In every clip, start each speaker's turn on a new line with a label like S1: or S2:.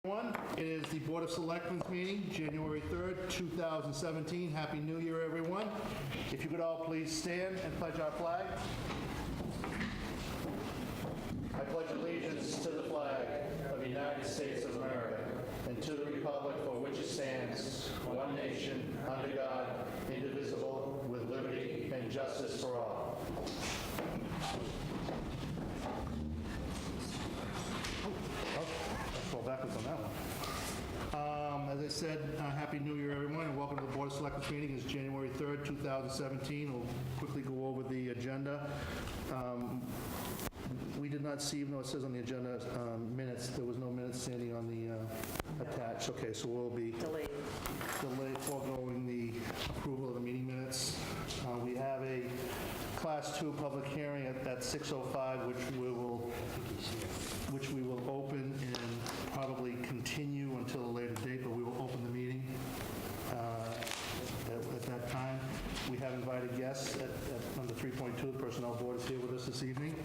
S1: Everyone, it is the Board of Selectmen's meeting, January 3rd, 2017. Happy New Year, everyone. If you could all please stand and pledge our flag. I pledge allegiance to the flag of the United States of America and to the republic for which it stands, one nation, under God, indivisible, with liberty and justice for all. Let's roll backwards on that one. As I said, Happy New Year, everyone, and welcome to the Board of Selectmen's meeting. It's January 3rd, 2017. We'll quickly go over the agenda. We did not see, even though it says on the agenda minutes, there was no minutes standing on the attached. Okay, so we'll be delayed foregoing the approval of the meeting minutes. We have a Class 2 public hearing at 6:05, which we will open and probably continue until a later date, but we will open the meeting at that time. We have invited guests at under 3.2. The Personnel Board is here with us this evening.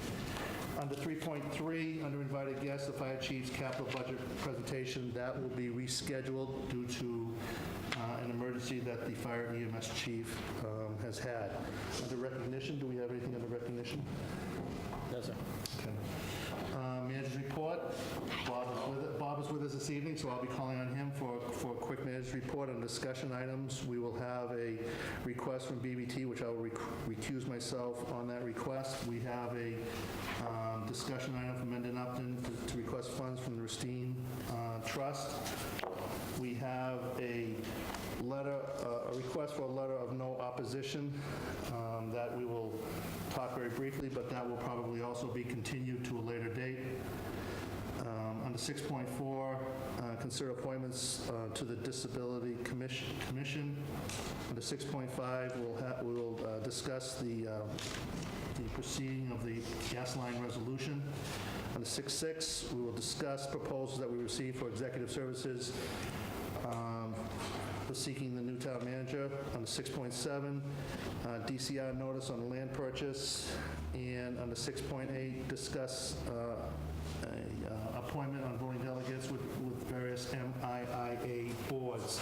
S1: Under 3.3, under invited guests, the Fire Chief's capital budget presentation, that will be rescheduled due to an emergency that the Fire EMS Chief has had. Under recognition, do we have anything under recognition?
S2: No, sir.
S1: Okay. Manager's report. Bob is with us this evening, so I'll be calling on him for a quick manager's report on discussion items. We will have a request from BBT, which I will recuse myself on that request. We have a discussion item from Mendon Upton to request funds from the Racine Trust. We have a request for a letter of no opposition that we will talk very briefly, but that will probably also be continued to a later date. Under 6.4, consider appointments to the Disability Commission. Under 6.5, we will discuss the proceeding of the gas line resolution. Under 6.6, we will discuss proposals that we received for executive services for seeking the new town manager. Under 6.7, DCR notice on land purchase. And under 6.8, discuss appointment on voting delegates with various MIIA boards.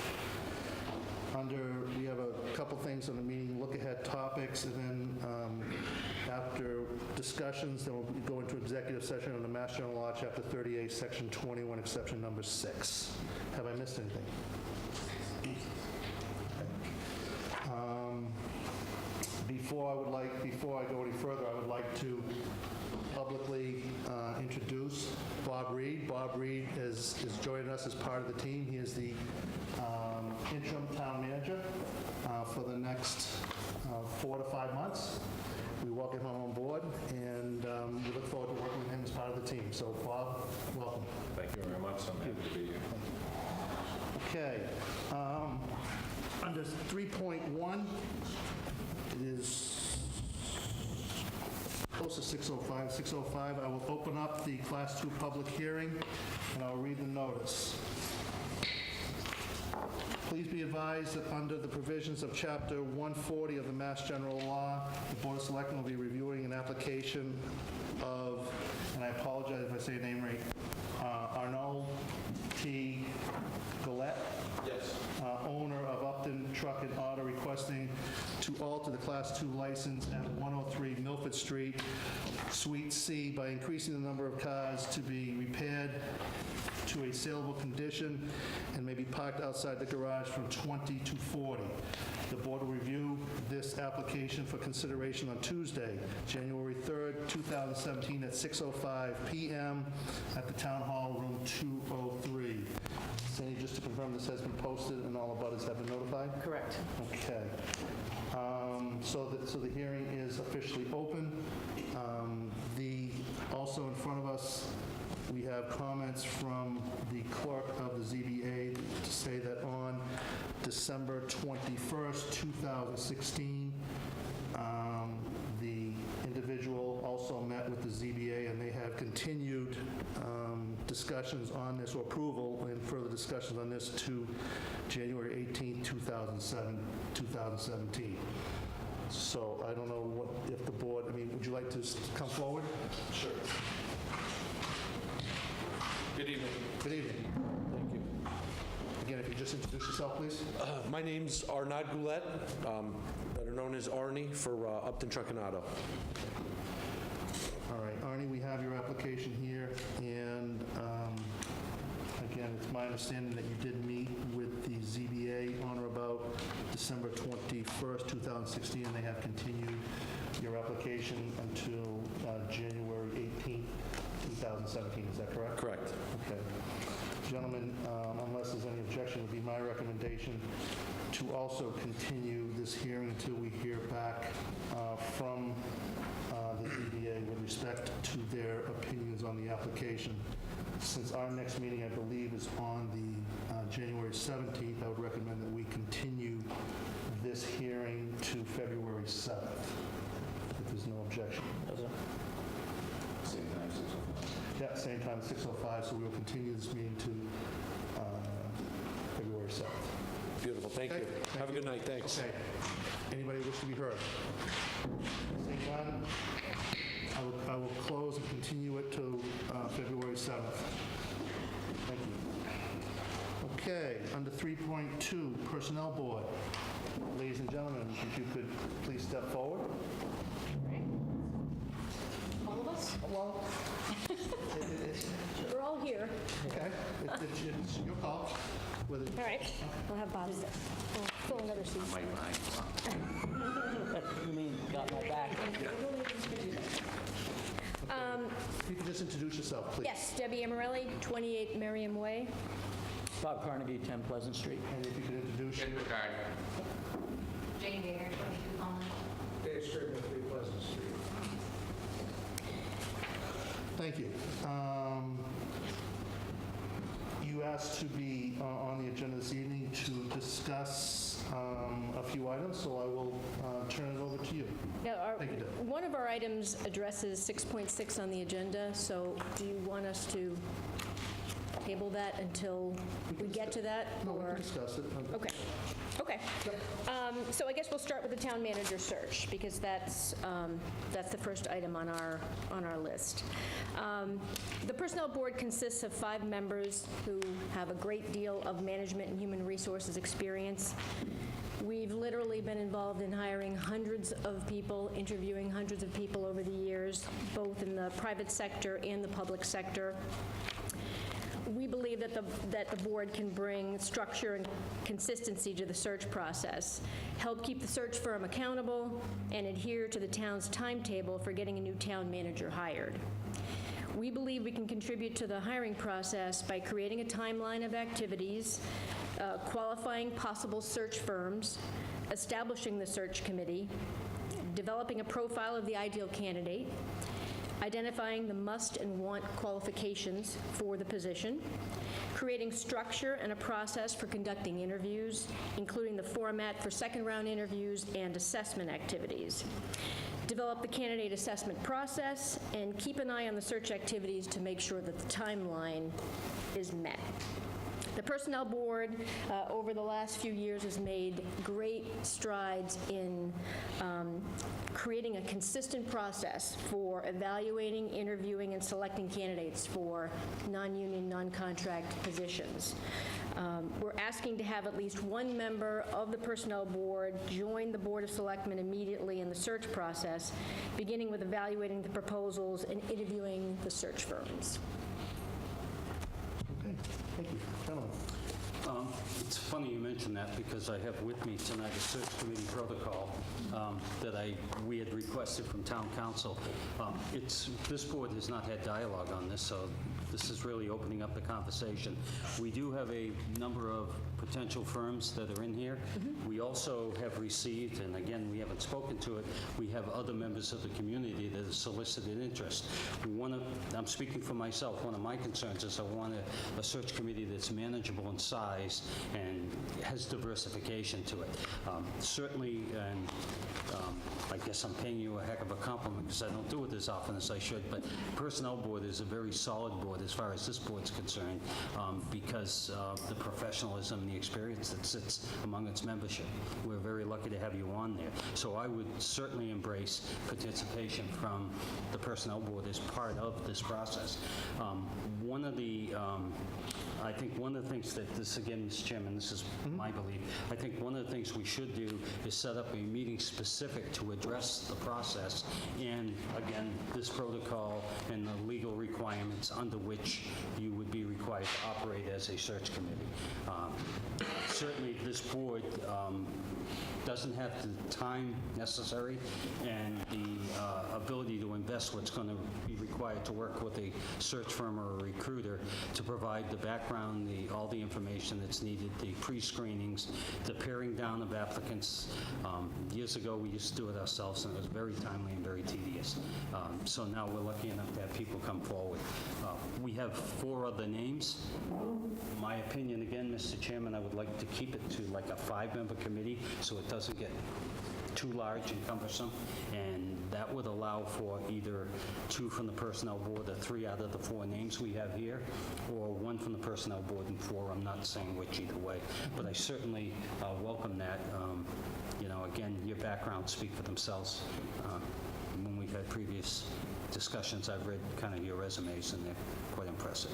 S1: We have a couple things on the meeting, look ahead topics, and then after discussions, then we'll go into executive session on the Mass General Law, Chapter 38, Section 21, exception number 6. Have I missed anything? Okay. Before I go any further, I would like to publicly introduce Bob Reed. Bob Reed is joining us as part of the team. He is the interim town manager for the next 4 to 5 months. We welcome him on board, and we look forward to working with him as part of the team. So, Bob, welcome.
S3: Thank you very much. I'm happy to be here.
S1: Okay. Under 3.1, it is close to 6:05. 6:05, I will open up the Class 2 public hearing, and I'll read the notice. Please be advised that under the provisions of Chapter 140 of the Mass General Law, the Board of Selectmen will be reviewing an application of, and I apologize if I say your name right, Arnold T. Gillette.
S3: Yes.
S1: Owner of Upton Truck and Auto, requesting to alter the Class 2 license at 103 Milford Street, Suite C, by increasing the number of cars to be repaired to a saleable condition and may be parked outside the garage from 20 to 40. The board will review this application for consideration on Tuesday, January 3rd, 2017 at 6:05 p.m. at the Town Hall, room 203. Sandy, just to confirm, this has been posted and all abutters have been notified?
S2: Correct.
S1: Okay. So the hearing is officially open. Also in front of us, we have comments from the clerk of the ZBA to say that on December 21st, 2016, the individual also met with the ZBA, and they have continued discussions on this, or approval and further discussions on this, to January 18th, 2017. So I don't know if the board, would you like to come forward?
S3: Sure. Good evening.
S1: Good evening. Again, if you just introduce yourself, please.
S2: My name's Arnaud Goulet, better known as Arnie for Upton Truck and Auto.
S1: All right, Arnie, we have your application here, and again, it's my understanding that you did meet with the ZBA on or about December 21st, 2016, and they have continued your application until January 18th, 2017. Is that correct?
S2: Correct.
S1: Okay. Gentlemen, unless there's any objection, it would be my recommendation to also continue this hearing until we hear back from the ZBA with respect to their opinions on the application. Since our next meeting, I believe, is on the January 17th, I would recommend that we continue this hearing to February 7th, if there's no objection.
S3: Same time, 6:05.
S1: Yeah, same time, 6:05, so we will continue this meeting to February 7th.
S2: Beautiful, thank you.
S1: Okay, thank
S2: Have a good night, thanks.
S1: Okay. Anybody wish to be heard? Seeing none, I will close and continue it to February 7th. Thank you. Okay, under 3.2, Personnel Board. Ladies and gentlemen, if you could please step forward.
S4: All of us?
S5: Well, we're all here.
S1: Okay, it's your call. Whether-
S5: All right. We'll have Bob fill another seat.
S4: You mean, got my back?
S1: If you could just introduce yourself, please.
S5: Yes, Debbie Amarelli, 28 Merriam Way.
S4: Bob Carnegie, 10 Pleasant Street.
S1: And if you could introduce
S6: Jane
S1: your...
S6: Ricard.
S7: Jane Gager, 22 Common.
S6: Dave Strickland, 3 Pleasant Street.
S1: Thank you. You asked to be on the agenda this evening to discuss a few items, so I will turn it over to you.
S5: Now,
S1: Thank you, Deb.
S5: one of our items addresses 6.6 on the agenda, so do you want us to table that until we get to that?
S1: No, we
S5: or-
S1: can discuss it.
S5: Okay. Okay. So I guess we'll start with the town manager search, because that's the first item on our list. The Personnel Board consists of 5 members who have a great deal of management and human resources experience. We've literally been involved in hiring hundreds of people, interviewing hundreds of people over the years, both in the private sector and the public sector. We believe that the board can bring structure and consistency to the search process, help keep the search firm accountable, and adhere to the town's timetable for getting a new town manager hired. We believe we can contribute to the hiring process by creating a timeline of activities, qualifying possible search firms, establishing the search committee, developing a profile of the ideal candidate, identifying the must and want qualifications for the position, creating structure and a process for conducting interviews, including the format for second-round interviews and assessment activities, develop the candidate assessment process, and keep an eye on the search activities to make sure that the timeline is met. The Personnel Board, over the last few years, has made great strides in creating a consistent process for evaluating, interviewing, and selecting candidates for non-union, non-contract positions. We're asking to have at least one member of the Personnel Board join the Board of Selectmen immediately in the search process, beginning with evaluating the proposals and interviewing the search firms.
S1: Okay, thank you. Gentlemen.
S8: It's funny you mention that, because I have with me tonight a search committee protocol that we had requested from town council. This board has not had dialogue on this, so this is really opening up the conversation. We do have a number of potential firms that are in here. We also have received, and again, we haven't spoken to it, we have other members of the community that have solicited interest. I'm speaking for myself, one of my concerns is I want a search committee that's manageable in size and has diversification to it. Certainly, and I guess I'm paying you a heck of a compliment because I don't do it as often as I should, but Personnel Board is a very solid board as far as this board's concerned, because of the professionalism and the experience that sits among its membership. We're very lucky to have you on there. So I would certainly embrace participation from the Personnel Board as part of this process. One of the I think one of the things that this, again, Mr. Chairman, this is my belief, I think one of the things we should do is set up a meeting specific to address the process and, again, this protocol and the legal requirements under which you would be required to operate as a search committee. Certainly, this board doesn't have the time necessary and the ability to invest what's going to be required to work with a search firm or a recruiter to provide the background, all the information that's needed, the pre-screenings, the paring down of applicants. Years ago, we used to do it ourselves, and it was very timely and very tedious. So now we're lucky enough to have people come forward. We have 4 other names. My opinion, again, Mr. Chairman, I would like to keep it to like a 5-member committee so it doesn't get too large and cumbersome, and that would allow for either 2 from the Personnel Board or 3 out of the 4 names we have here, or 1 from the Personnel Board and 4. I'm not saying which either way, but I certainly welcome that. Again, your backgrounds speak for themselves. When we've had previous discussions, I've read kind of your resumes, and they're quite impressive.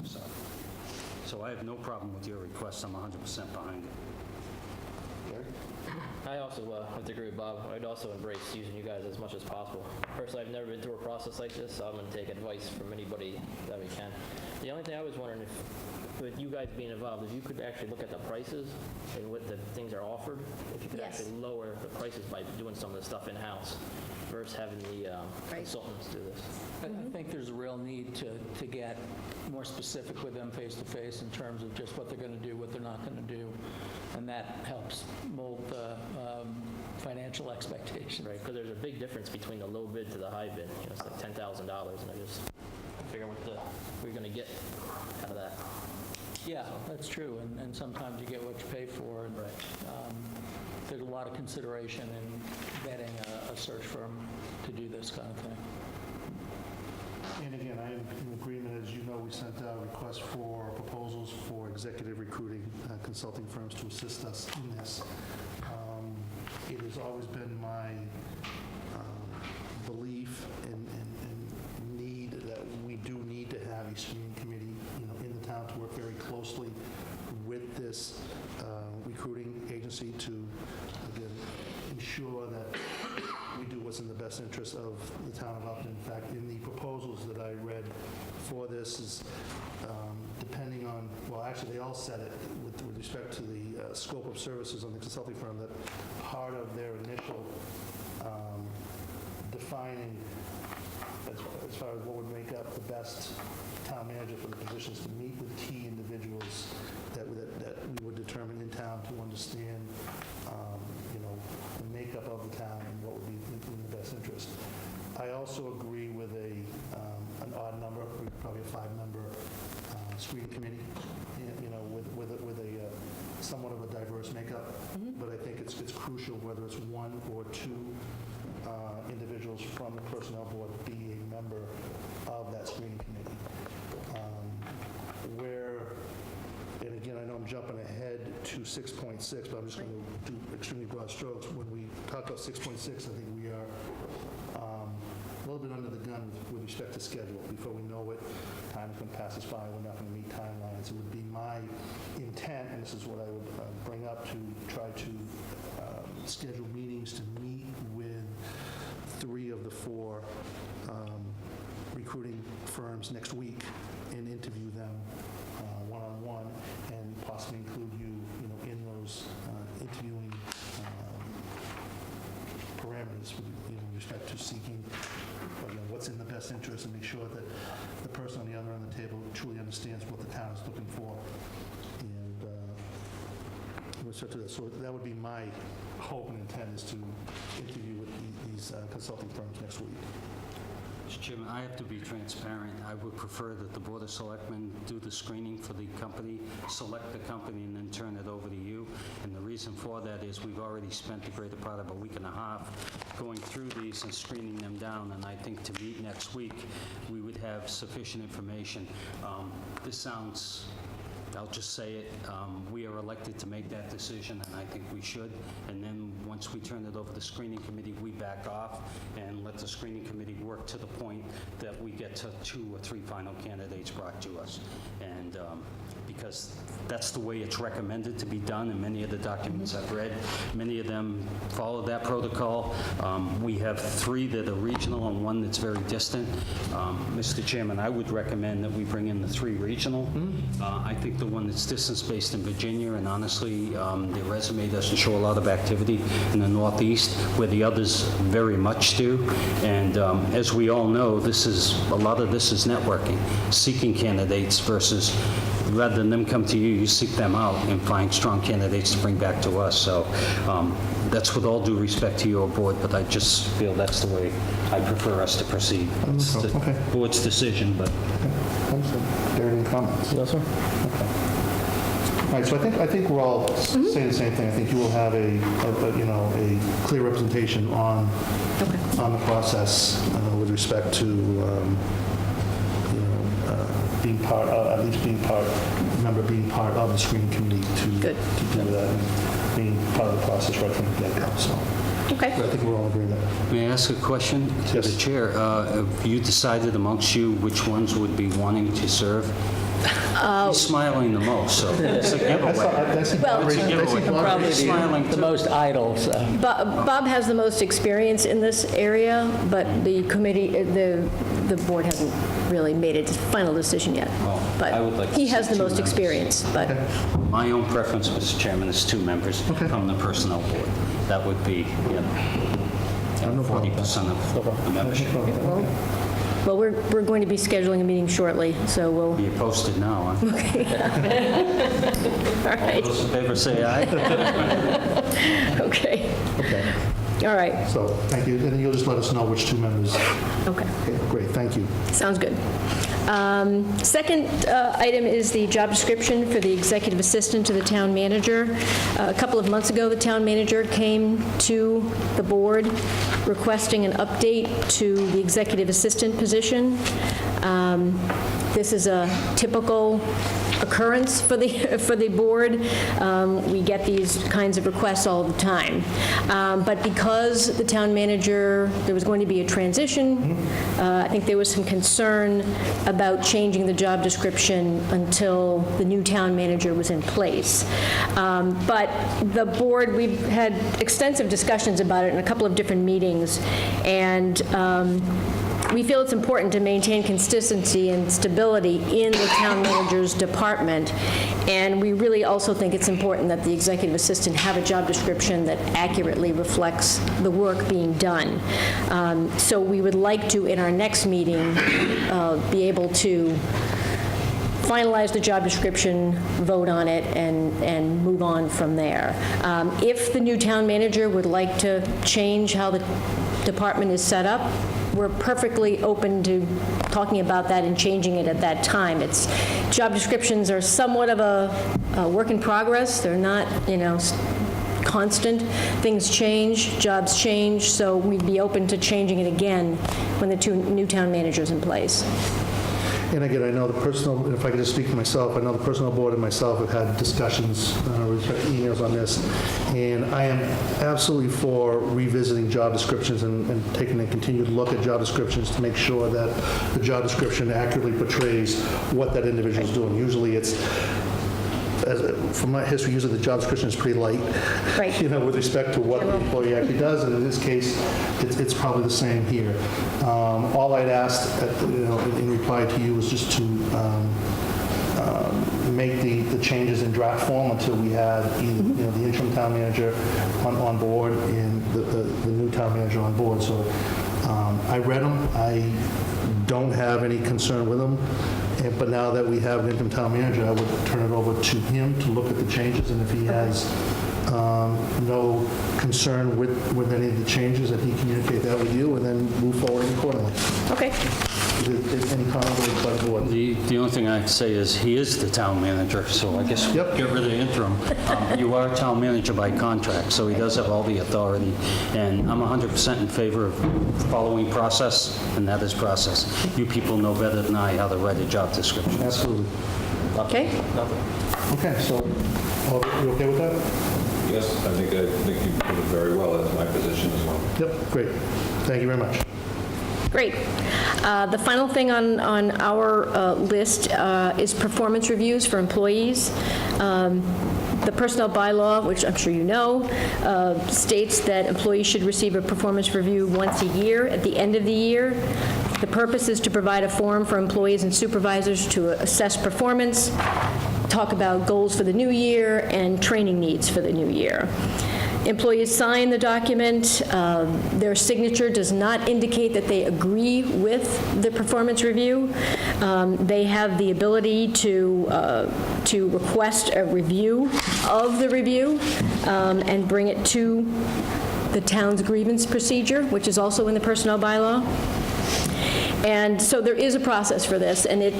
S8: So I have no problem with your request. I'm 100% behind it.
S9: I also would agree with Bob. I'd also embrace using you guys as much as possible. Personally, I've never been through a process like this, so I'm going to take advice from anybody that we can. The only thing I was wondering, if with you guys being involved, if you could actually look at the prices and what the things are offered, if you could
S5: Yes.
S9: actually lower the prices by doing some of the stuff in-house versus having the consultants do this.
S4: I think there's a real need to get more specific with them face-to-face in terms of just what they're going to do, what they're not going to do, and that helps mold the financial expectations.
S9: Right, because there's a big difference between the low bid to the high bid. It's like $10,000, and I just figure what we're going to get out of that.
S4: Yeah, that's true, and sometimes you get what you pay for. And, there's a lot of consideration in vetting a search firm to do this kind of thing.
S1: And again, I am in agreement. As you know, we sent out requests for proposals for executive recruiting consulting firms to assist us in this. It has always been my belief and need that we do need to have a screening committee, in the town to work very closely with this recruiting agency to, again, ensure that we do what's in the best interest of the town of Upton. In fact, in the proposals that I read for this is depending on, well, actually, they all said it with respect to the scope of services on the consulting firm, that part of their initial defining as far as what would make up the best town manager for the positions to meet with key individuals that we would determine in town to understand, the makeup of the town and what would be in the best interest. I also agree with an odd number, probably a 5-member screening committee, with a somewhat of a diverse makeup. But I think it's crucial whether it's 1 or 2 individuals from the personnel board be a member of that screening committee. And again, I know I'm jumping ahead to 6.6, but I'm just going to do extremely broad strokes. When we talk about 6.6, I think we are a little bit under the gun with respect to schedule. Before we know it, time is going to pass us by. We're not going to meet timelines. It would be my intent, and this is what I would bring up, to try to schedule meetings to meet with 3 of the 4 recruiting firms next week and interview them one-on-one, and possibly include you, in those interviewing parameters with respect to seeking what's in the best interest, and make sure that the person on the other end of the table truly understands what the town is looking for. And so that would be my hope and intent, is to interview with these consulting firms next week.
S8: Mr. Chairman, I have to be transparent. I would prefer that the Board of Selectmen do the screening for the company, select the company, and then turn it over to you. And the reason for that is we've already spent the greater part of a week and a half going through these and screening them down, and I think to meet next week, we would have sufficient information. This sounds, I'll just say it, we are elected to make that decision, and I think we should. And then once we turn it over to the screening committee, we back off and let the screening committee work to the point that we get to 2 or 3 final candidates brought to us. And because that's the way it's recommended to be done, and many of the documents I've read, many of them follow that protocol. We have 3 that are regional and 1 that's very distant. Mr. Chairman, I would recommend that we bring in the 3 regional. I think the one that's distance-based in Virginia, and honestly, their resume doesn't show a lot of activity in the Northeast, where the others very much do. And as we all know, a lot of this is networking, seeking candidates versus, rather than them come to you, you seek them out and find strong candidates to bring back to us. So that's with all due respect to your board, but I just feel that's the way I prefer us to proceed. It's the
S1: Okay.
S8: board's decision, but
S1: Understood. There any comments?
S4: No, sir.
S1: All right, so I think we're all saying the same thing. I think you will have a clear representation on the process with respect to, being part, at least being part, being part of the screening committee to
S5: Good.
S1: do that and being part of the process right from the get-go. So
S5: Okay.
S1: I think we're all in agreement.
S8: may I ask a question to
S1: Yes.
S8: the chair? Have you decided amongst you which ones would be wanting to serve? He's smiling the most, so it's a giveaway.
S1: I see
S5: Well,
S1: Bob raising- I see Bob
S4: Probably
S1: raising-
S4: the most idle, so.
S5: Bob has the most experience in this area, but the committee, the board hasn't really made a final decision yet.
S8: Well,
S5: But
S8: I would like to
S5: he
S8: see
S5: has the
S8: 2
S5: most
S8: members.
S5: experience, but,
S8: My own preference, Mr. Chairman, is 2 members from the personnel board. That would be, 40% of the membership.
S5: well, we're going to be scheduling a meeting shortly, so we'll,
S8: You're posted now, huh?
S5: all
S8: All
S5: right,
S8: those in favor say aye.
S5: okay,
S1: Okay,
S5: all right,
S1: so thank you. And then you'll just let us know which 2 members.
S5: okay.
S1: Okay, great, thank you.
S5: Sounds good. Second item is the job description for the executive assistant to the town manager. A couple of months ago, the town manager came to the board requesting an update to the executive assistant position. This is a typical occurrence for the board. We get these kinds of requests all the time. But because the town manager, there was going to be a transition, I think there was some concern about changing the job description until the new town manager was in place. But the board, we've had extensive discussions about it in a couple of different meetings, and we feel it's important to maintain consistency and stability in the town manager's department, and we really also think it's important that the executive assistant have a job description that accurately reflects the work being done. So we would like to, in our next meeting, be able to finalize the job description, vote on it, and move on from there. If the new town manager would like to change how the department is set up, we're perfectly open to talking about that and changing it at that time. Job descriptions are somewhat of a work in progress. They're not, constant. Things change, jobs change, so we'd be open to changing it again when the new town manager's in place.
S1: And again, I know the personal, if I could just speak for myself, I know the personnel board and myself have had discussions, emails on this, and I am absolutely for revisiting job descriptions and taking a continued look at job descriptions to make sure that the job description accurately portrays what that individual is doing. Usually it's, from my history, usually the job description is pretty light,
S5: Right.
S1: with respect to what the employee actually does, and in this case, it's probably the same here. All I'd asked, in reply to you was just to make the changes in draft form until we had either, the interim town manager on board and the new town manager on board. So I read them. I don't have any concern with them. But now that we have an interim town manager, I would turn it over to him to look at the changes, and if he has no concern with any of the changes, that he communicate that with you, and then move forward accordingly.
S5: Okay.
S1: Is any comment by the board?
S8: The only thing I'd say is he is the town manager, so I guess
S1: Yep.
S8: get rid of the interim. You are town manager by contract, so he does have all the authority. And I'm 100% in favor of following process, and that is process. You people know better than I how to write a job description.
S1: Absolutely.
S5: Okay.
S1: Okay, so, you okay with that?
S3: Yes, I think you put it very well. That's my position as well.
S1: Yep, great. Thank you very much.
S5: Great. The final thing on our list is performance reviews for employees. The personnel bylaw, which I'm sure you know, states that employees should receive a performance review once a year at the end of the year. The purpose is to provide a forum for employees and supervisors to assess performance, talk about goals for the new year, and training needs for the new year. Employees sign the document. Their signature does not indicate that they agree with the performance review. They have the ability to request a review of the review and bring it to the town's grievance procedure, which is also in the personnel bylaw. And so there is a process for this, and it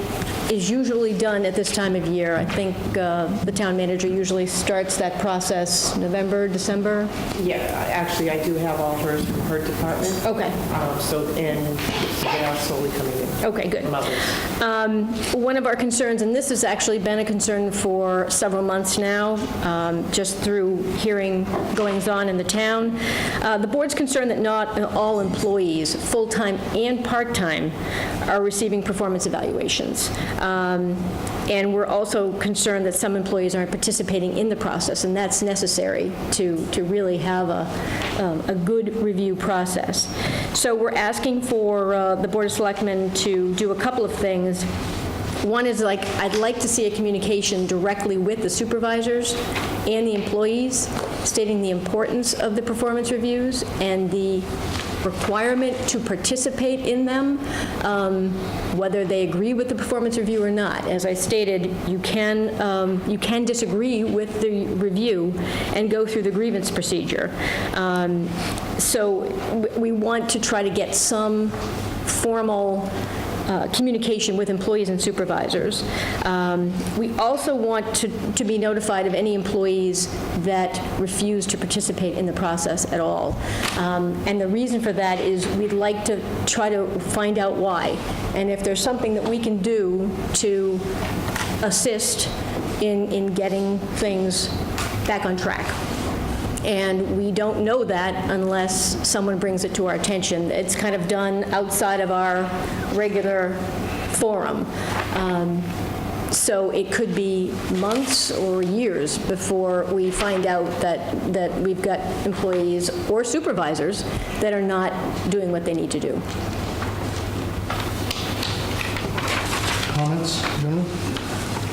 S5: is usually done at this time of year. I think the town manager usually starts that process November, December.
S10: Yeah, actually, I do have all hers from her department.
S5: Okay.
S10: And they are slowly coming in.
S5: Okay, good.
S10: From others.
S5: One of our concerns, and this has actually been a concern for several months now, just through hearing goings-on in the town, the board's concerned that not all employees, full-time and part-time, are receiving performance evaluations. And we're also concerned that some employees aren't participating in the process, and that's necessary to really have a good review process. So we're asking for the Board of Selectmen to do a couple of things. One is I'd like to see a communication directly with the supervisors and the employees stating the importance of the performance reviews and the requirement to participate in them, whether they agree with the performance review or not. As I stated, you can disagree with the review and go through the grievance procedure. So we want to try to get some formal communication with employees and supervisors. We also want to be notified of any employees that refuse to participate in the process at all. And the reason for that is we'd like to try to find out why. And if there's something that we can do to assist in getting things back on track. And we don't know that unless someone brings it to our attention. It's kind of done outside of our regular forum. So it could be months or years before we find out that we've got employees or supervisors that are not doing what they need to do.
S1: Comments, gentlemen?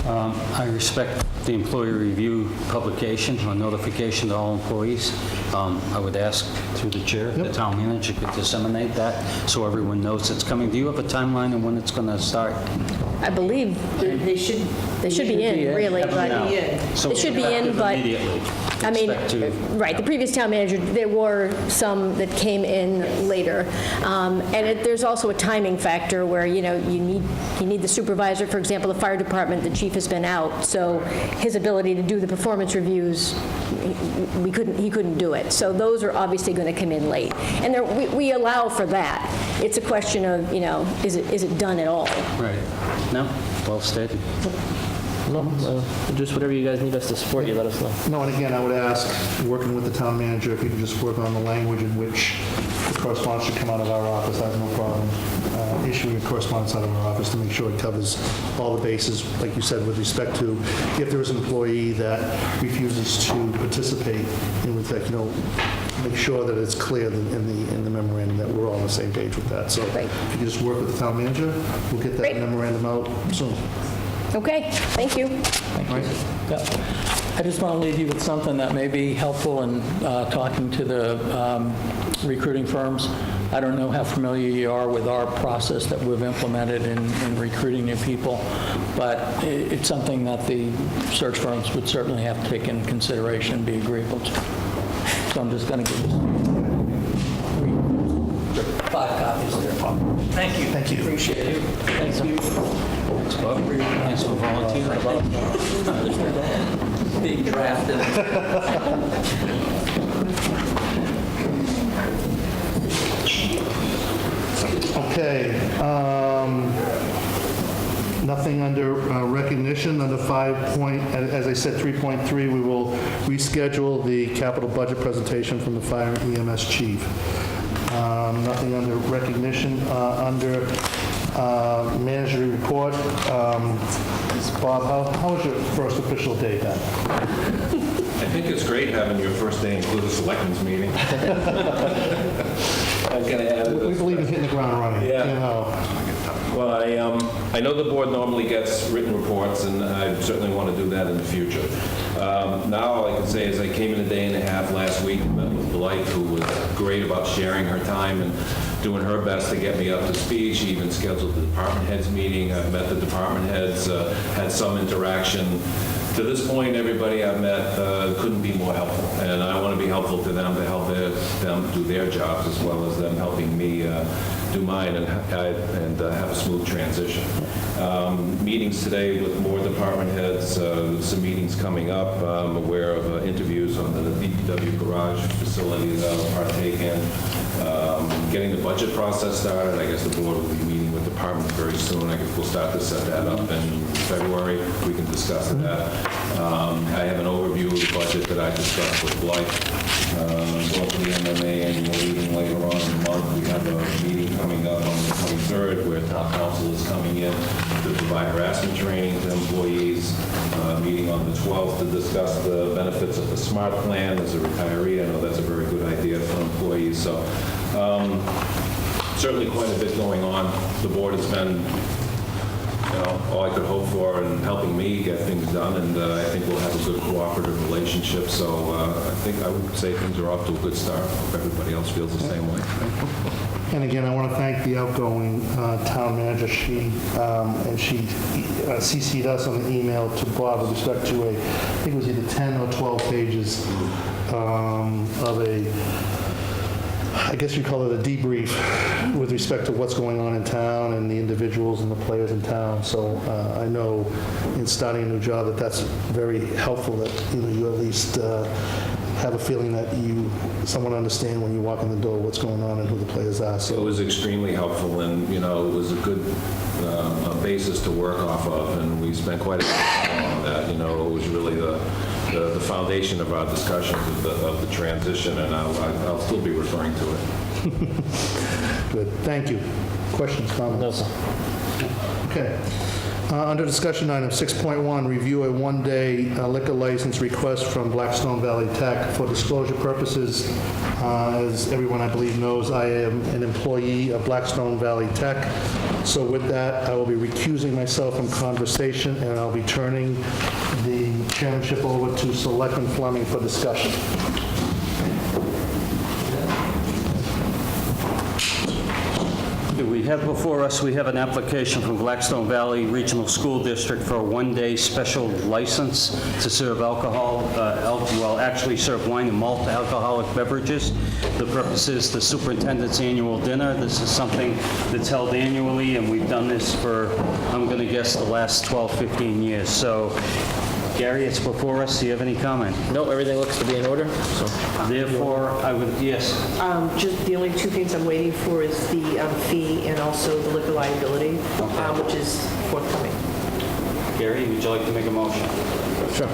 S8: I respect the employee review publication or notification to all employees. I would ask through the chair, the town manager could disseminate that so everyone knows it's coming. Do you have a timeline on when it's going to start?
S5: I believe
S10: They should
S5: be in, really, but
S8: So
S5: it should be in,
S8: effective
S5: but,
S8: immediately.
S5: I mean,
S8: Expect to-
S5: right, the previous town manager, there were some that came in later. And there's also a timing factor where, you need the supervisor, for example, the fire department, the chief has been out, so his ability to do the performance reviews, he couldn't do it. So those are obviously going to come in late. And we allow for that. It's a question of, is it done at all?
S8: Right. No? Well stated.
S9: No, just whatever you guys need us to support you, let us know.
S1: No, and again, I would ask, working with the town manager, if you could just work on the language in which the correspondence should come out of our office. I have no problem issuing a correspondence out of our office to make sure it covers all the bases, like you said, with respect to if there is an employee that refuses to participate, in with that, make sure that it's clear in the memorandum that we're all on the same page with that. So
S5: Right.
S1: if you could just work with the town manager, we'll get that
S5: Great.
S1: memorandum out soon.
S5: Okay, thank you.
S1: All right?
S4: Yeah. I just want to leave you with something that may be helpful in talking to the recruiting firms. I don't know how familiar you are with our process that we've implemented in recruiting new people, but it's something that the search firms would certainly have to take into consideration and be agreeable to. So I'm just going to give this 5 copies there. Thank you.
S1: Thank you.
S4: Appreciate it. Thanks, you.
S8: Thanks, Bob. Thanks for volunteering.
S4: Being drafted.
S1: Okay. Nothing under recognition. Under 5 point, as I said, 3.3, we will reschedule the capital budget presentation from the fire and EMS chief. Nothing under recognition. Under manager report, Bob, how was your first official day then?
S3: I think it's great having your first day include a selectmen's meeting. I'm gonna add it.
S1: We believe in hitting the ground running.
S3: Yeah.
S1: You know.
S3: Well, I know the board normally gets written reports, and I certainly want to do that in the future. Now, all I can say is I came in a day and a half last week and met with Blythe, who was great about sharing her time and doing her best to get me up to speed. She even scheduled the department heads meeting. I've met the department heads, had some interaction. To this point, everybody I've met couldn't be more helpful, and I want to be helpful to them to help them do their jobs as well as them helping me do mine and have a smooth transition. Meetings today with more department heads, some meetings coming up. I'm aware of interviews on the DPW garage facility that I'll partake in. Getting the budget process started. I guess the board will be meeting with departments very soon. I guess we'll start to set that up in February. We can discuss that. I have an overview of the budget that I discussed with Blythe. Going to the MMA annual meeting later on in the month. We have a meeting coming up on the 23rd where town council is coming in to provide harassment training to employees. Meeting on the 12th to discuss the benefits of the SMART plan as a retiree. I know that's a very good idea for employees. So certainly quite a bit going on. The board has been all I could hope for in helping me get things done, and I think we'll have a good cooperative relationship. So I think I would say things are off to a good start. Hope everybody else feels the same way.
S1: And again, I want to thank the outgoing town manager. She CC'd us on the email to Bob with respect to I think it was either 10 or 12 pages of a, I guess you call it a debrief with respect to what's going on in town and the individuals and the players in town. So I know in starting a new job that that's very helpful, that you at least have a feeling that someone understand when you walk in the door what's going on and who the players are. So
S3: it was extremely helpful, and it was a good basis to work off of, and we spent quite a bit of time on that. It was really the foundation of our discussions of the transition, and I'll still be referring to it.
S1: Good, thank you. Questions, comments?
S9: No, sir.
S1: Okay. Under discussion item 6.1, review a one-day liquor license request from Blackstone Valley Tech for disclosure purposes. As everyone, I believe, knows, I am an employee of Blackstone Valley Tech. So with that, I will be recusing myself from conversation, and I'll be turning the chairmanship over to Selectman Fleming for discussion.
S8: We have before us, we have an application from Blackstone Valley Regional School District for a one-day special license to serve actually serve wine and malt alcoholic beverages. The purpose is the superintendent's annual dinner. This is something that's held annually, and we've done this for, I'm going to guess, the last 12, 15 years. So, Gary, it's before us. Do you have any comment?
S9: No, everything looks to be in order, so.
S8: Therefore, I would, yes.
S10: Just the only two things I'm waiting for is the fee and also the liquor liability, which is forthcoming.
S8: Gary, would you like to make a motion?
S9: Sure.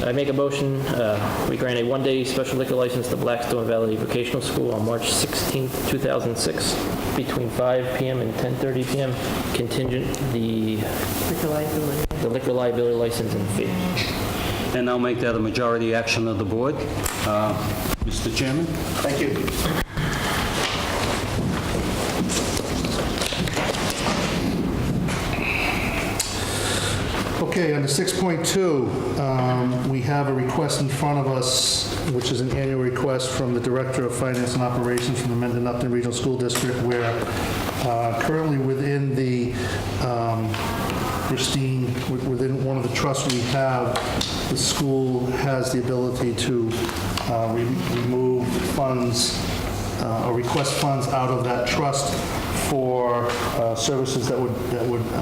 S9: I make a motion, we grant a one-day special liquor license to Blackstone Valley Vocational School on March 16th, 2006, between 5 p.m. and 10:30 p.m., contingent the liquor liability license and fee.
S8: And I'll make that a majority action of the board. Mr. Chairman?
S1: Thank you. Okay, under 6.2, we have a request in front of us, which is an annual request from the Director of Finance and Operations from the Mendon Upton Regional School District, where currently within the Christine, within one of the trusts we have, the school has the ability to remove funds or request funds out of that trust for services that would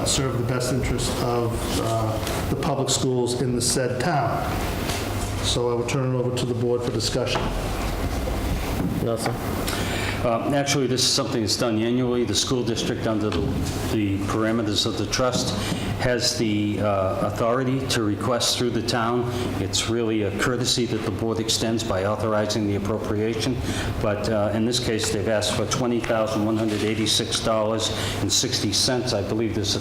S1: serve the best interest of the public schools in the said town. So I will turn it over to the board for discussion.
S9: No, sir.
S8: Actually, this is something that's done annually. The school district, under the parameters of the trust, has the authority to request through the town. It's really a courtesy that the board extends by authorizing the appropriation, but in this case, they've asked for $20,186.60. I believe there's a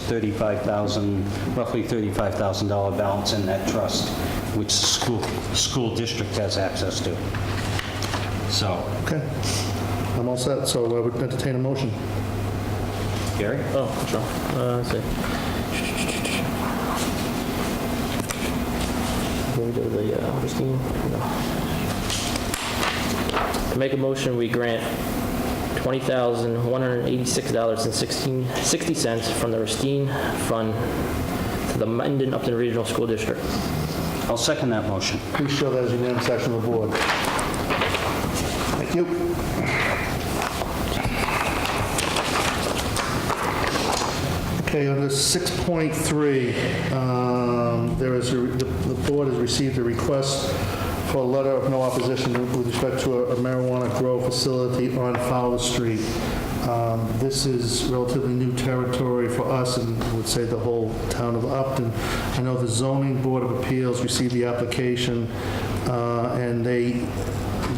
S8: roughly $35,000 balance in that trust, which the school district has access to. So,
S1: Okay. I'm all set, so I would entertain a motion.
S8: Gary?
S9: Oh, sure. Let's see. Can we do the Christine? No. I make a motion, we grant $20,186.60 from the Racine Fund to the Mendon Upton Regional School District.
S8: I'll second that motion.
S1: Please show that as unanimous action of the board. Thank you. Okay, under 6.3, the board has received a request for a letter of no opposition with respect to a marijuana grow facility on Fowler Street. This is relatively new territory for us and I would say the whole town of Upton. I know the zoning board of appeals received the application and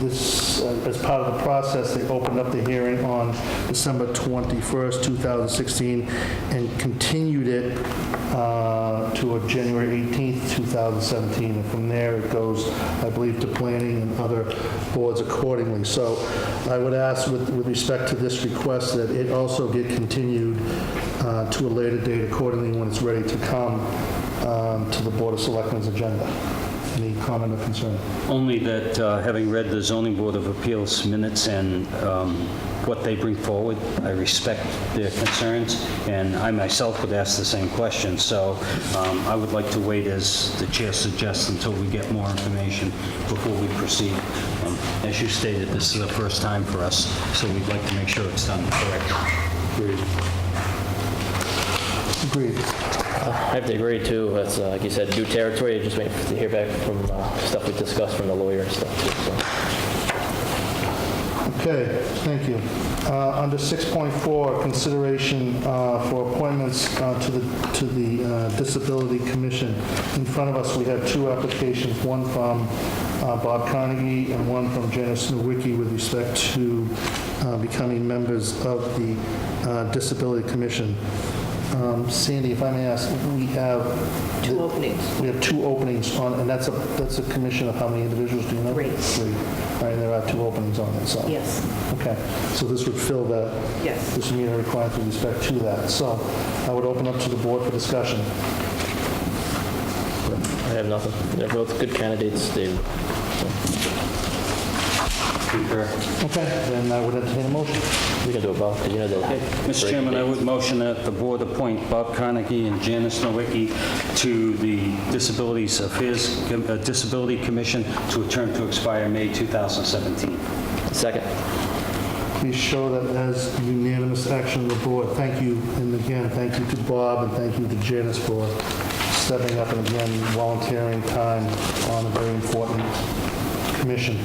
S1: as part of the process, they opened up the hearing on December 21st, 2016, and continued it to January 18th, 2017. And from there, it goes, I believe, to planning and other boards accordingly. So I would ask, with respect to this request, that it also get continued to a later date accordingly when it's ready to come to the Board of Selectmen's agenda. Any comment or concern?
S8: Only that, having read the zoning board of appeals minutes and what they bring forward, I respect their concerns, and I myself would ask the same question. So I would like to wait, as the chair suggests, until we get more information before we proceed. As you stated, this is the first time for us, so we'd like to make sure it's done correct.
S1: Agreed. Agreed.
S9: I have to agree, too. That's, like you said, new territory. Just waiting to hear back from stuff we discussed from the lawyer and stuff, too. So.
S1: Okay, thank you. Under 6.4, consideration for appointments to the Disability Commission. In front of us, we have two applications, one from Bob Carnegie and one from Janice Nowicki with respect to becoming members of the Disability Commission. Sandy, if I may ask, we have...
S10: Two openings.
S1: We have two openings on, and that's a commission of how many individuals, do you know?
S10: Three.
S1: Three. All right, there are two openings on it, so...
S10: Yes.
S1: Okay, so this would fill that...
S10: Yes.
S1: This would meet a requirement with respect to that. So I would open up to the board for discussion.
S9: I have nothing. They're both good candidates, David.
S1: Okay, then I would entertain a motion.
S9: We can do it, Bob, because you know that.
S8: Mr. Chairman, I would motion that the board appoint Bob Carnegie and Janice Nowicki to the Disability Commission to a term to expire May 2017.
S9: Second.
S1: Please show that as unanimous action of the board. Thank you, and again, thank you to Bob, and thank you to Janice for stepping up and again volunteering time on a very important commission.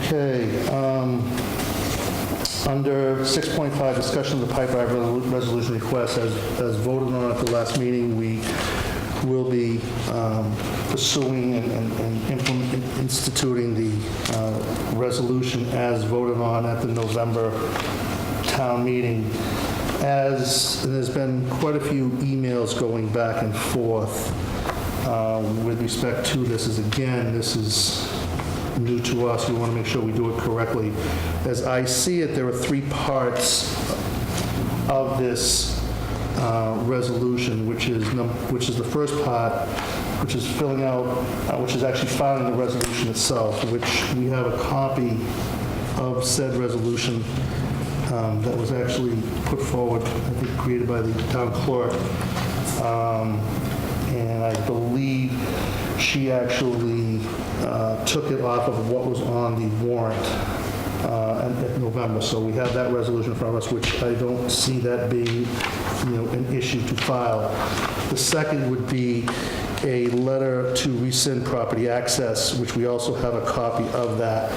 S1: Okay, under 6.5, discussion of the pipeline resolution request, as voted on at the last meeting, we will be pursuing and instituting the resolution as voted on at the November town meeting. As there's been quite a few emails going back and forth with respect to this, this is new to us. We want to make sure we do it correctly. As I see it, there are three parts of this resolution, which is the first part, which is filling out, which is actually filing the resolution itself, which we have a copy of said resolution that was actually put forward, I think, created by the town clerk. And I believe she actually took it off of what was on the warrant in November. So we have that resolution in front of us, which I don't see that being, an issue to file. The second would be a letter to rescind property access, which we also have a copy of that,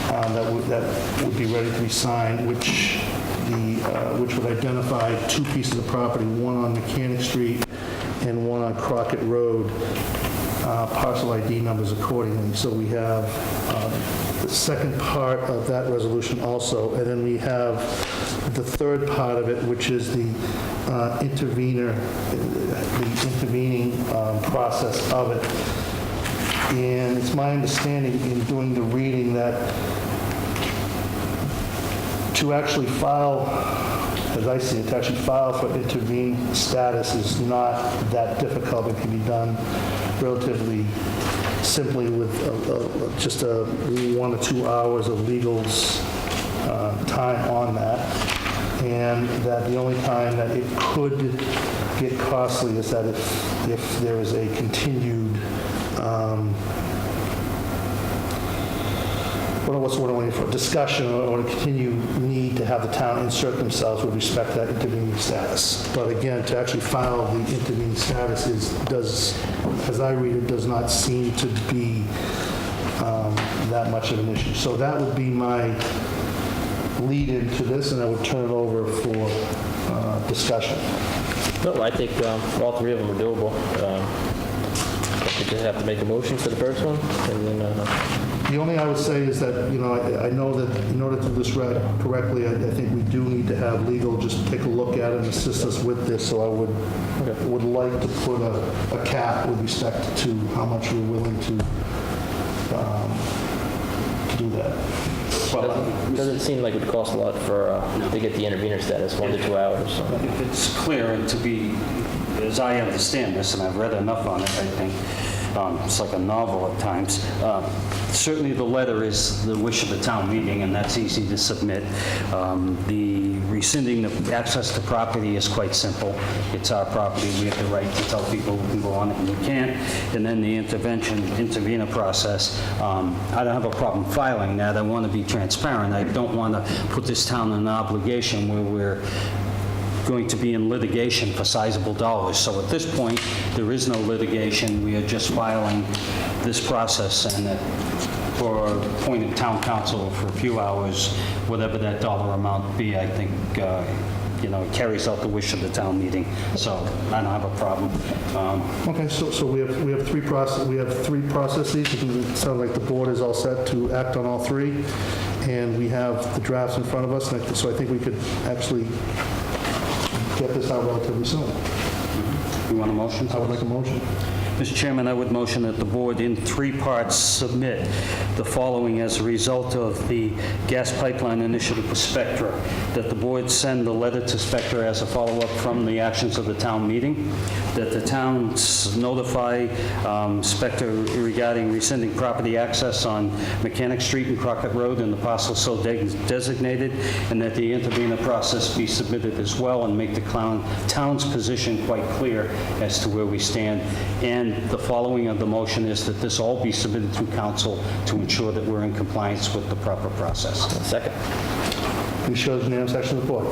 S1: that would be ready to be signed, which would identify two pieces of property, one on Mechanic Street and one on Crockett Road, parcel ID numbers accordingly. So we have the second part of that resolution also, and then we have the third part of it, which is the intervening process of it. And it's my understanding in doing the reading that to actually file, as I see it, to actually file for intervene status is not that difficult. It can be done relatively simply with just 1 or 2 hours of legal's time on that. And that the only time that it could get costly is that if there is a continued, what's the word I'm waiting for, discussion or a continued need to have the town insert themselves with respect to that intervening status. But again, to actually file the intervening status as I read it, does not seem to be that much of an issue. So that would be my lead into this, and I would turn it over for discussion.
S9: No, I think all three of them are doable. We just have to make a motion for the first one, and then
S1: The only I would say is that, I know that in order to do this correctly, I think we do need to have legal just take a look at it and assist us with this. So I would like to put a cap with respect to how much we're willing to do that.
S9: doesn't seem like it would cost a lot for to get the intervener status, 1 to 2 hours. So.
S8: If it's clear, and to be, as I understand this, and I've read enough on it, I think, it's like a novel at times. Certainly the letter is the wish of the town meeting, and that's easy to submit. The rescinding the access to property is quite simple. It's our property. We have the right to tell people who can go on it and who can't. And then the intervener process, I don't have a problem filing that. I want to be transparent. I don't want to put this town in an obligation where we're going to be in litigation for sizable dollars. So at this point, there is no litigation. We are just filing this process, and that for appointed town council for a few hours, whatever that dollar amount be, I think, it carries out the wish of the town meeting. So I don't have a problem.
S1: Okay, so we have three processes. It sounds like the board is all set to act on all three, and we have the drafts in front of us, and so I think we could actually get this out relatively soon.
S8: You want a motion?
S1: I would like a motion.
S8: Mr. Chairman, I would motion that the board in 3 parts submit the following as a result of the gas pipeline initiative with Spectra, that the board send a letter to Spectra as a follow-up from the actions of the town meeting, that the towns notify Spectra regarding rescinding property access on Mechanic Street and Crockett Road and the parcel so designated, and that the intervener process be submitted as well, and make the town's position quite clear as to where we stand. And the following of the motion is that this all be submitted to council to ensure that we're in compliance with the proper process.
S9: Second.
S1: Please show the unanimous action of the board.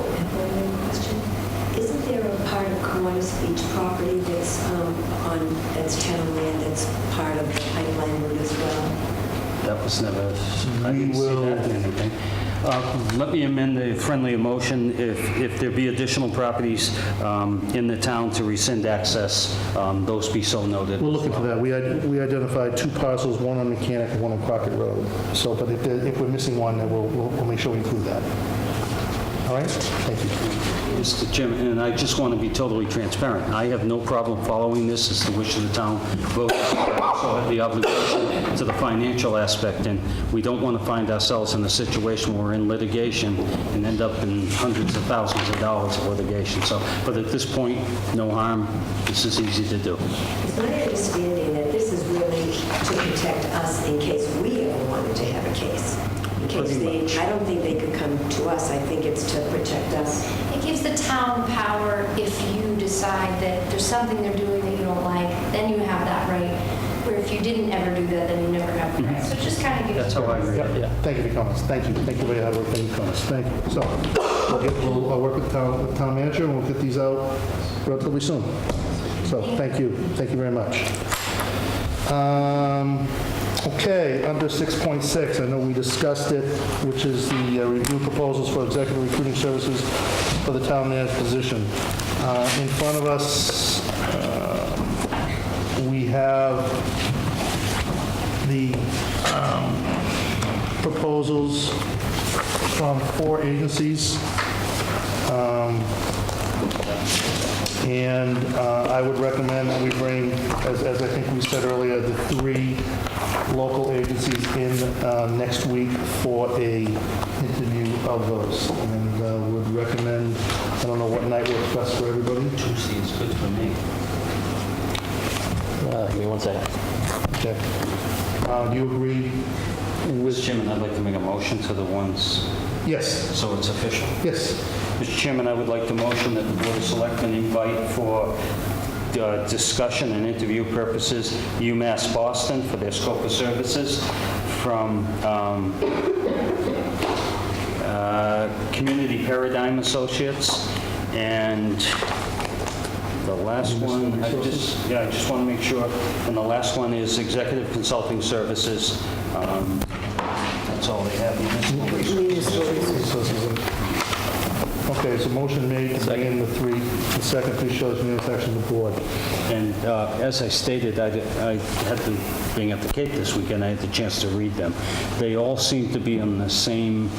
S11: Isn't there a part of Kiwanis Beach property that's that's town land that's part of the pipeline route as well?
S8: That was never, I didn't see that in anything. Let me amend the friendly motion. If there be additional properties in the town to rescind access, those be so noted.
S1: We'll look into that. We identified 2 parcels, one on Mechanic and one on Crockett Road. So, but if we're missing one, then we'll make sure we include that. All right? Thank you.
S8: Mr. Chairman, and I just want to be totally transparent. I have no problem following this. It's the wish of the town voters. I also have the obligation to the financial aspect, and we don't want to find ourselves in a situation where we're in litigation and end up in hundreds of thousands of dollars of litigation. So, but at this point, no harm. This is easy to do.
S11: It's my understanding that this is really to protect us in case we ever wanted to have a case. In case I don't think they could come to us. I think it's to protect us.
S7: It gives the town power if you decide that there's something they're doing that you don't like, then you have that right. Where if you didn't ever do that, then you never have the right. So it just kind of gives.
S8: That's how I read it.
S1: Yeah. Thank you for your comments. Thank you. Thank you for your hard work. Thank you for your comments. Thank you. So I'll work with the town manager, and we'll get these out relatively soon. So thank you. Thank you very much. Okay, under 6.6, I know we discussed it, which is the review proposals for executive recruiting services for the town manager position. In front of us, we have the proposals from 4 agencies. And I would recommend that we bring, as I think we said earlier, the 3 local agencies in next week for a interview of those. And would recommend, I don't know what night works best for everybody.
S8: Tuesday is good for me.
S9: Give me 1 second.
S1: Okay. Do you agree with?
S8: Mr. Chairman, I'd like to make a motion to the ones,
S1: Yes,
S8: so it's official.
S1: yes.
S8: Mr. Chairman, I would like to motion that the Board of Selectmen invite for discussion and interview purposes UMass Boston for their scope of services from Community Paradigm Associates, and the last one, I just want to make sure, and the last one is Executive Consulting Services. That's all they have.
S1: Okay, so motion made to bring in the 3. The second, please show us unanimous action of the board.
S8: And as I stated, I had to, being at the Cape this weekend, I had the chance to read them. They all seem to be on the same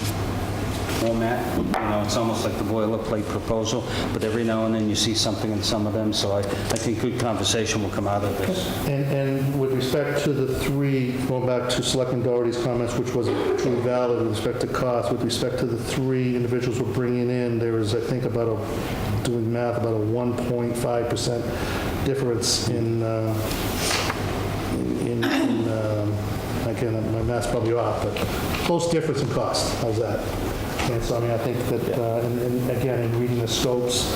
S8: format. You know, it's almost like the boilerplate proposal, but every now and then you see something in some of them, so I think good conversation will come out of this.
S1: And with respect to the 3, going back to Selectman Doherty's comments, which was truly valid with respect to cost, with respect to the 3 individuals we're bringing in, there is, I think, about doing math, about a 1.5% difference in again, my math's probably off, but close difference in cost. How's that? And so, I mean, I think that, and again, in reading the scopes,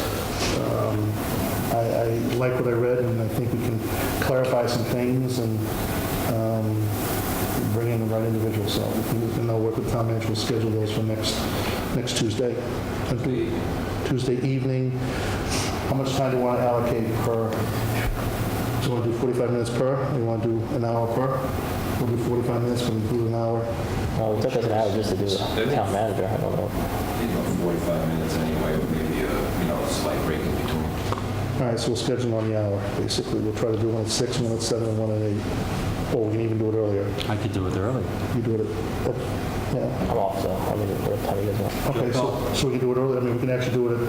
S1: I like what I read, and I think we can clarify some things and bring in the right individual. So we can work with town manager, we'll schedule those for next Tuesday. Tuesday evening. How much time do you want to allocate per? Do you want to do 45 minutes per, or you want to do an hour per? We'll do 45 minutes, we'll do an hour.
S9: Well, it took us an hour just to do the town manager, I don't know.
S3: 45 minutes anyway, with maybe a slight break in between.
S1: All right, so we'll schedule on the hour, basically. We'll try to do one at 6, one at 7, and one at 8. Or we can even do it earlier.
S8: I could do it early.
S1: You do it at, yeah.
S9: I'm off, so I mean, what time you guys want?
S1: Okay, so we can do it early. I mean, we can actually do it at,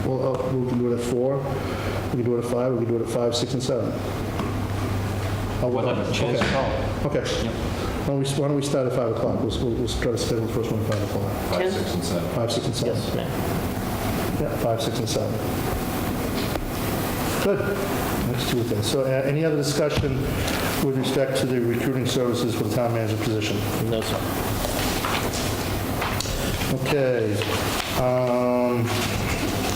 S1: well, we can do it at 4, we can do it at 5, we can do it at 5, 6, and 7.
S8: Whatever, chance
S1: Okay.
S8: call.
S1: Okay. Why don't we start at 5 o'clock? We'll try to schedule the first one at 5 o'clock.
S3: 5, 6, and 7.
S1: 5, 6, and 7.
S9: Yes, ma'am.
S1: Yeah, 5, 6, and 7. Good. Next Tuesday. So any other discussion with respect to the recruiting services for the town manager position?
S9: No, sir.
S1: Okay.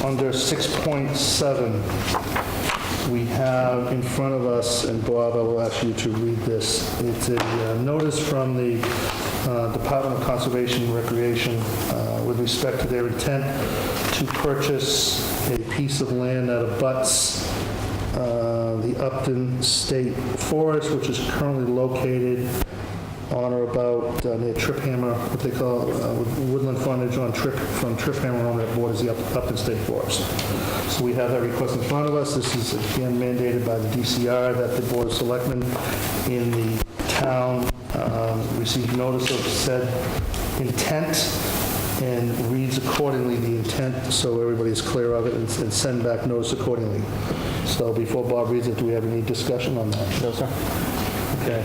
S1: Under 6.7, we have in front of us, and Bob, I will ask you to read this. It's a notice from the Department of Conservation and Recreation with respect to their intent to purchase a piece of land that abuts the Upton State Forest, which is currently located on or about near Trip Hammer, what they call woodland frontage on from Trip Hammer on that borders the Upton State Forest. So we have that request in front of us. This is again mandated by the DCR that the Board of Selectmen in the town received notice of said intent and reads accordingly the intent so everybody's clear of it and send back notice accordingly. So before Bob reads it, do we have any discussion on that?
S9: No, sir.
S1: Okay.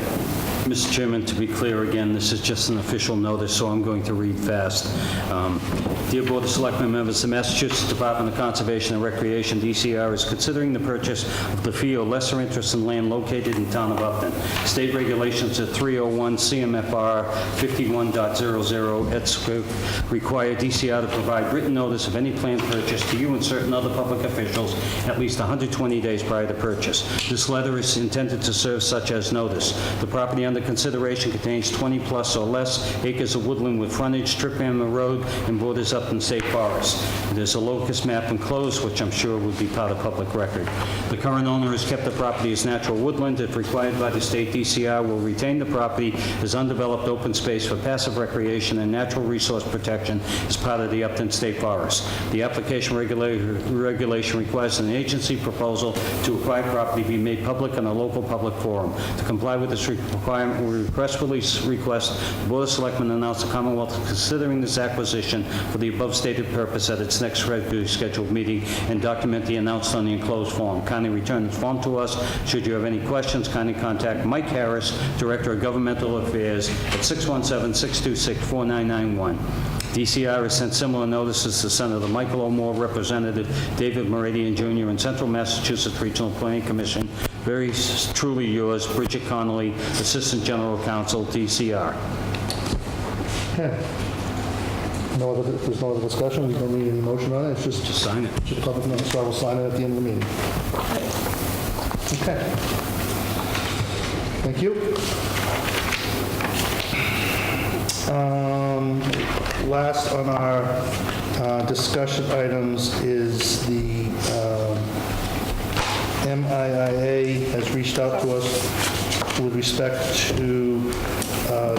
S8: Mr. Chairman, to be clear again, this is just an official notice, so I'm going to read fast. Dear Board of Selectmen members, the Massachusetts Department of Conservation and Recreation, DCR, is considering the purchase of the fee or lesser interest in land located in town of Upton. State regulations at 301 CMFR 51.00 et square require DCR to provide written notice of any planned purchase to you and certain other public officials at least 120 days prior to purchase. This letter is intended to serve such as notice. The property under under consideration contains 20-plus or less acres of woodland with frontage, strip Hammer Road, and borders Upton State Forest. There's a locust map enclosed, which I'm sure would be part of public record. The current owner has kept the property as natural woodland. If required by the state, DCR will retain the property as undeveloped open space for passive recreation and natural resource protection as part of the Upton State Forest. The application regulation requires an agency proposal to acquire property be made public in a local public forum. To comply with this requirement, we request the Board of Selectmen announce the Commonwealth is considering this acquisition for the above stated purpose at its next regularly scheduled meeting and document the announced on the enclosed form. Kindly return this form to us. Should you have any questions, kindly contact Mike Harris, Director of Governmental Affairs, at 617-626-4991. DCR has sent similar notices to Senator Michael O'More, Representative David Meridian Jr., and Central Massachusetts Regional Planning Commission. Very truly yours, Bridget Connolly, Assistant General Counsel, DCR.
S1: Okay. If there's no other discussion, we don't need any motion on it, it's just...
S8: Just sign it.
S1: Just public notice, so I will sign it at the end of the meeting. Okay. Thank you. Last on our discussion items is the MIIA has reached out to us with respect to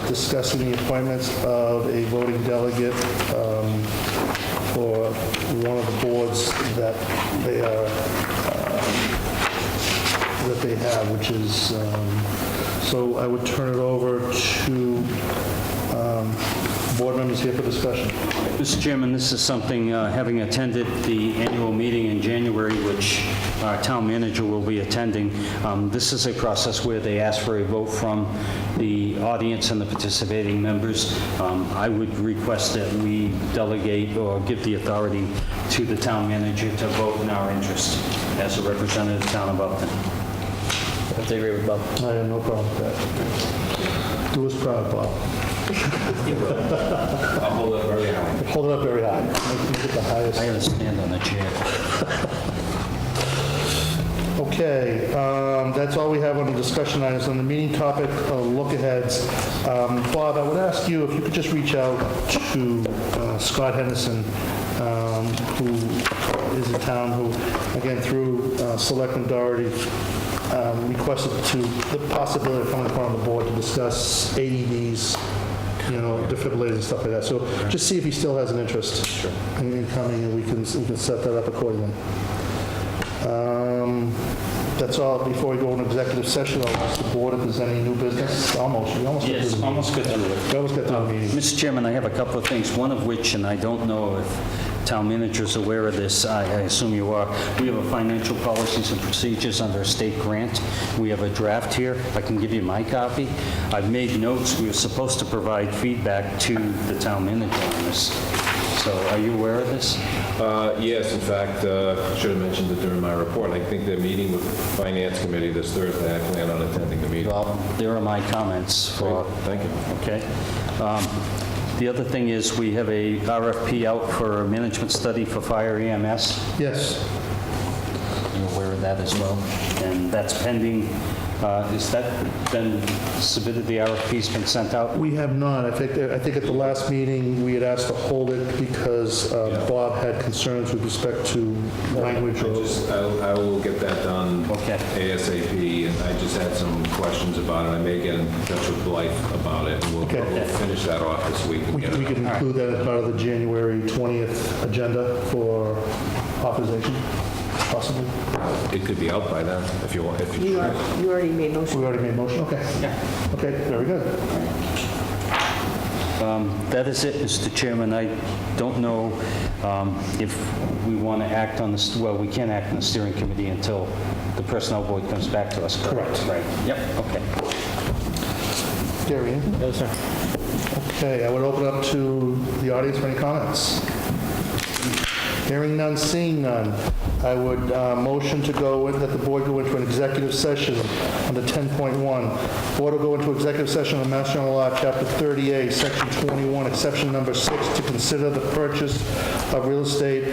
S1: discussing the appointments of a voting delegate for one of the boards that they are that they have, which is so I would turn it over to board members here for discussion.
S8: Mr. Chairman, this is something, having attended the annual meeting in January, which our town manager will be attending, this is a process where they ask for a vote from the audience and the participating members. I would request that we delegate or give the authority to the town manager to vote in our interest as a representative of the town of Upton.
S9: I have to agree with Bob.
S1: I have no problem with that. Do us proud, Bob.
S3: I'll hold it very high.
S1: Hold it up very high. Make it the highest.
S8: I gotta stand on the chair.
S1: Okay, that's all we have on the discussion items. On the meeting topic, look-aheads, Bob, I would ask you if you could just reach out to Scott Henderson, who is in town, who, again, through Selectman Doherty, requested the possibility of coming in front of the board to discuss AEDs, defibrillators and stuff like that. So just see if he still has an interest in coming, and we can set that up accordingly. That's all. Before we go into executive session, I'll ask the board if there's any new business. We almost got through
S8: Yes,
S1: the
S8: almost
S1: meeting.
S8: got through it.
S1: We almost got through the meeting.
S8: Mr. Chairman, I have a couple of things, one of which, and I don't know if town manager's aware of this, I assume you are, we have a financial policies and procedures under a state grant. We have a draft here. I can give you my copy. I've made notes. We were supposed to provide feedback to the town manager on this. So are you aware of this?
S3: Yes, in fact, should have mentioned it during my report. I think they're meeting with the Finance Committee this Thursday. I plan on attending the meeting.
S8: Well, there are my comments for...
S3: Thank you.
S8: Okay. The other thing is we have a RFP out for a management study for fire EMS.
S1: Yes.
S8: You're aware of that as well? And that's pending. Has that been submitted? The RFP's been sent out?
S1: We have not. I think at the last meeting, we had asked to hold it because Bob had concerns with respect to language.
S3: I will get that done
S8: Okay.
S3: ASAP, and I just had some questions about it. I may get in touch with Blythe about it, and we'll finish that off this week and
S1: We
S3: get it
S1: could include that as part of the January 20th agenda for authorization, possibly.
S3: It could be out by then, if you want.
S10: You already made motion.
S1: We already made motion? Okay.
S8: Yeah.
S1: Okay, very good.
S8: That is it, Mr. Chairman. I don't know if we want to act on this, well, we can't act on the steering committee until the personnel board comes back to us.
S1: Correct.
S8: Right. Yep, okay.
S1: Gary?
S9: No, sir.
S1: Okay, I would open up to the audience for any comments. Hearing none, seeing none, I would motion to go in, that the board go into an executive session under 10.1. Board will go into executive session on Mass General Law, Chapter 30A, Section 21, Exception Number 6, to consider the purchase of real estate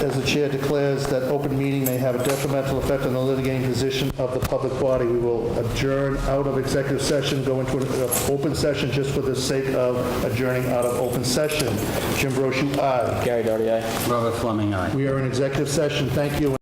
S1: as the chair declares that open meeting may have a detrimental effect on the litigating position of the public body, we will adjourn out of executive session, go into an open session just for the sake of adjourning out of open session. Jim Brochu, aye.
S9: Gary Doherty, aye.
S8: Robert Fleming, aye.
S1: We are in executive session. Thank you.